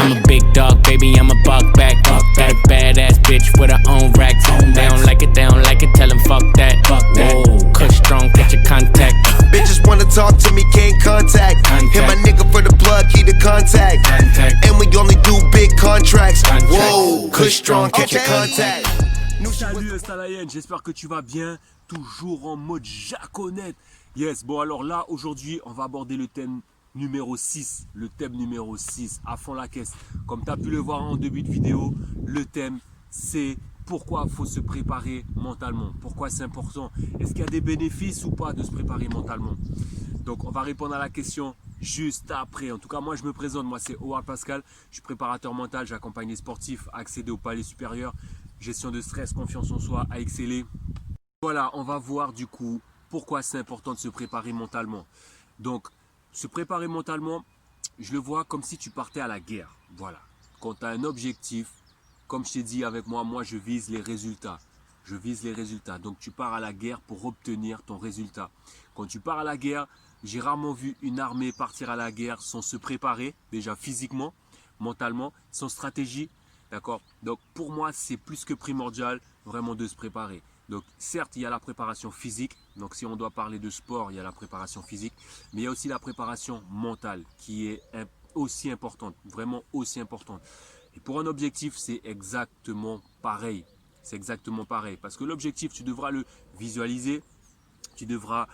I'm a big dog, baby, I'm a buck back. Got a badass bitch with her own racks. They don't like it, tell them fuck that. Whoa, Kush strong, get your contact. Bitches wanna talk to me, can't contact. Hit my nigga for the plug, he the contact. And we only do big contracts. Whoa, Kush strong, catch your contact. Salut Stalayen, j'espère que tu vas bien, toujours en mode jaconette. Yes, bon alors là, aujourd'hui, on va aborder le thème numéro 6. Le thème numéro 6, à fond la caisse. Comme tu as pu le voir en début de vidéo, le thème, c'est pourquoi il faut se préparer mentalement. Pourquoi c'est important. Est-ce qu'il y a des bénéfices ou pas de se préparer mentalement? Donc, on va répondre à la question juste après. En tout cas, moi, je me présente. Moi, c'est Howard Pascal. Je suis préparateur mental. J'accompagne les sportifs à accéder au palier supérieur. Gestion de stress, confiance en soi, à exceller. Voilà, on va voir du coup pourquoi c'est important de se préparer mentalement. Donc, se préparer mentalement, je le vois comme si tu partais à la guerre. Voilà. Quand tu as un objectif, comme je t'ai dit avec moi, moi, je vise les résultats. Je vise les résultats. Donc, tu pars à la guerre pour obtenir ton résultat. Quand tu pars à la guerre, j'ai rarement vu une armée partir à la guerre sans se préparer, déjà physiquement, mentalement, sans stratégie. D'accord? Donc, pour moi, c'est plus que primordial vraiment de se préparer. Donc, certes, il y a la préparation physique. Donc, si on doit parler de sport, il y a la préparation physique. Mais il y a aussi la préparation mentale qui est aussi importante, vraiment aussi importante. Et pour un objectif, c'est exactement pareil. C'est exactement pareil. Parce que l'objectif, tu devras le visualiser. Tu devras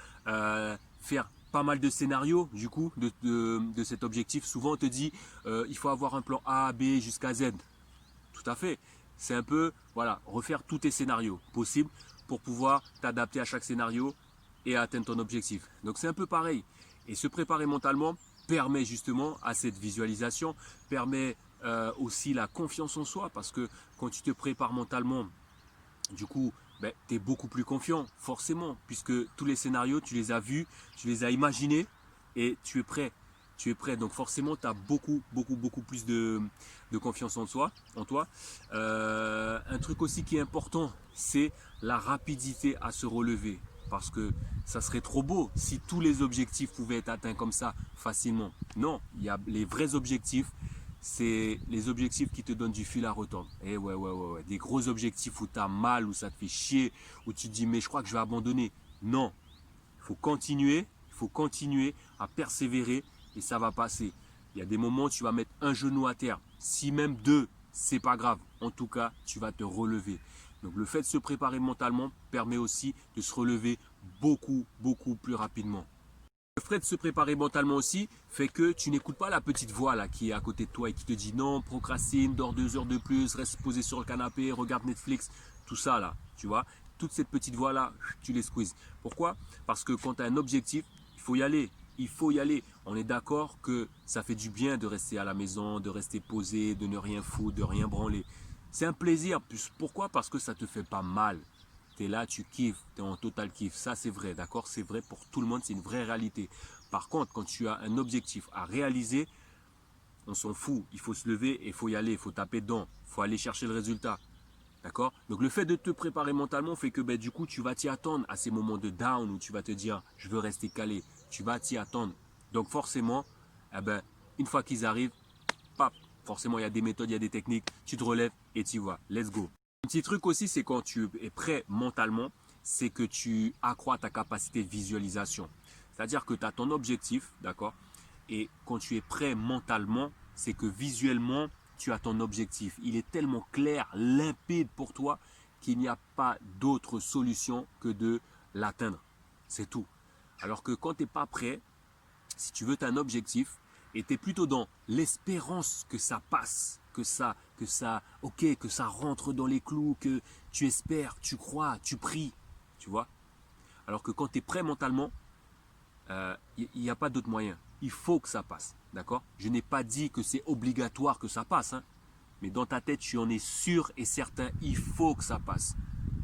faire pas mal de scénarios du coup de cet objectif. Souvent, on te dit il faut avoir un plan A, B jusqu'à Z. Tout à fait. C'est un peu, voilà, refaire tous tes scénarios possibles pour pouvoir t'adapter à chaque scénario et atteindre ton objectif. Donc, c'est un peu pareil. Et se préparer mentalement permet justement à cette visualisation, permet aussi la confiance en soi parce que quand tu te prépares mentalement, du coup, ben, tu es beaucoup plus confiant, forcément, puisque tous les scénarios, tu les as vus, tu les as imaginés et tu es prêt. Tu es prêt. Donc forcément, tu as beaucoup plus de confiance en toi. Un truc aussi qui est important, c'est la rapidité à se relever. Parce que ça serait trop beau si tous les objectifs pouvaient être atteints comme ça facilement. Non, il y a les vrais objectifs. C'est les objectifs qui te donnent du fil à retordre. Et ouais. Des gros objectifs où tu as mal, où ça te fait chier, où tu te dis mais je crois que je vais abandonner. Non, il faut continuer à persévérer et ça va passer. Il y a des moments où tu vas mettre un genou à terre. Si même deux, c'est pas grave. En tout cas, tu vas te relever. Donc le fait de se préparer mentalement permet aussi de se relever beaucoup plus rapidement. Le fait de se préparer mentalement aussi fait que tu n'écoutes pas la petite voix là qui est à côté de toi et qui te dit non, procrastine, dors 2 heures de plus, reste posé sur le canapé, regarde Netflix, tout ça là, tu vois. Toute cette petite voix là, tu les squeezes. Pourquoi? Parce que quand tu as un objectif, il faut y aller. Il faut y aller. On est d'accord que ça fait du bien de rester à la maison, de rester posé, de ne rien foutre, de rien branler. C'est un plaisir. Pourquoi? Parce que ça ne te fait pas mal. Tu es là, tu kiffes, tu es en total kiff. Ça, c'est vrai, d'accord? C'est vrai pour tout le monde, c'est une vraie réalité. Par contre, quand tu as un objectif à réaliser, on s'en fout. Il faut se lever et il faut y aller, il faut taper dedans. Il faut aller chercher le résultat. D'accord? Donc, le fait de te préparer mentalement fait que ben, du coup, tu vas t'y attendre à ces moments de down où tu vas te dire, je veux rester calé. Tu vas t'y attendre. Donc, forcément, eh ben, une fois qu'ils arrivent, pap, forcément, il y a des méthodes, il y a des techniques. Tu te relèves et tu y vas. Let's go. Un petit truc aussi, c'est quand tu es prêt mentalement, c'est que tu accrois ta capacité de visualisation. C'est-à-dire que tu as ton objectif, d'accord? Et quand tu es prêt mentalement, c'est que visuellement, tu as ton objectif. Il est tellement clair, limpide pour toi qu'il n'y a pas d'autre solution que de l'atteindre. C'est tout. Alors que quand tu n'es pas prêt, si tu veux, tu as un objectif et tu es plutôt dans l'espérance que ça passe, que ça rentre dans les clous, que tu espères, tu crois, tu pries, tu vois. Alors que quand tu es prêt mentalement, il n'y a pas d'autre moyen. Il faut que ça passe, d'accord? Je n'ai pas dit que c'est obligatoire que ça passe, hein, mais dans ta tête, tu en es sûr et certain, il faut que ça passe.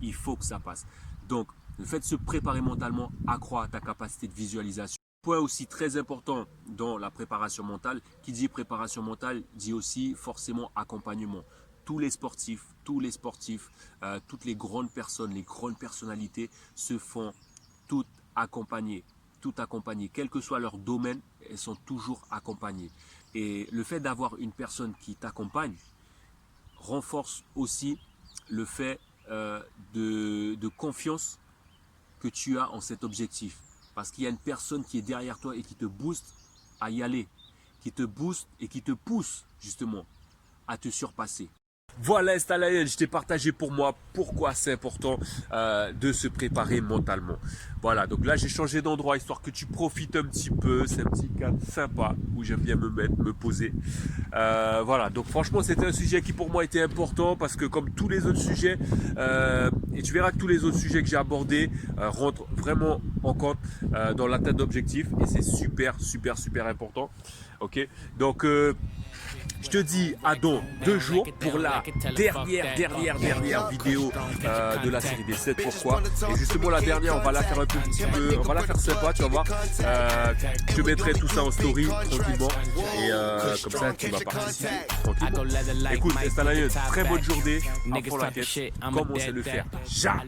Il faut que ça passe. Donc, le fait de se préparer mentalement accroît ta capacité de visualisation. Point aussi très important dans la préparation mentale, qui dit préparation mentale dit aussi forcément accompagnement. Tous les sportifs, toutes les grandes personnes, les grandes personnalités se font toutes accompagnées, quel que soit leur domaine, elles sont toujours accompagnées. Et le fait d'avoir une personne qui t'accompagne renforce aussi le fait de confiance que tu as en cet objectif. Parce qu'il y a une personne qui est derrière toi et qui te booste à y aller, qui te booste et qui te pousse justement à te surpasser. Voilà Estalayen, je t'ai partagé pour moi pourquoi c'est important de se préparer mentalement. Voilà, donc là j'ai changé d'endroit histoire que tu profites un petit peu. C'est un petit cadre sympa où j'aime bien me poser. Voilà, donc franchement c'était un sujet qui pour moi était important parce que comme tous les autres sujets, et tu verras que tous les autres sujets que j'ai abordés rentrent vraiment en compte dans l'atteinte d'objectifs et c'est super important. Ok, donc je te dis à dans 2 jours pour la dernière vidéo de la série des 7 pourquoi. Et justement la dernière on va la faire un petit peu, on va la faire sympa, tu vas voir. Je te mettrai tout ça en story tranquillement et comme ça tu vas participer tranquillement. Écoute Estalayen, très bonne journée à fond la caisse, comme on sait le faire. Ja.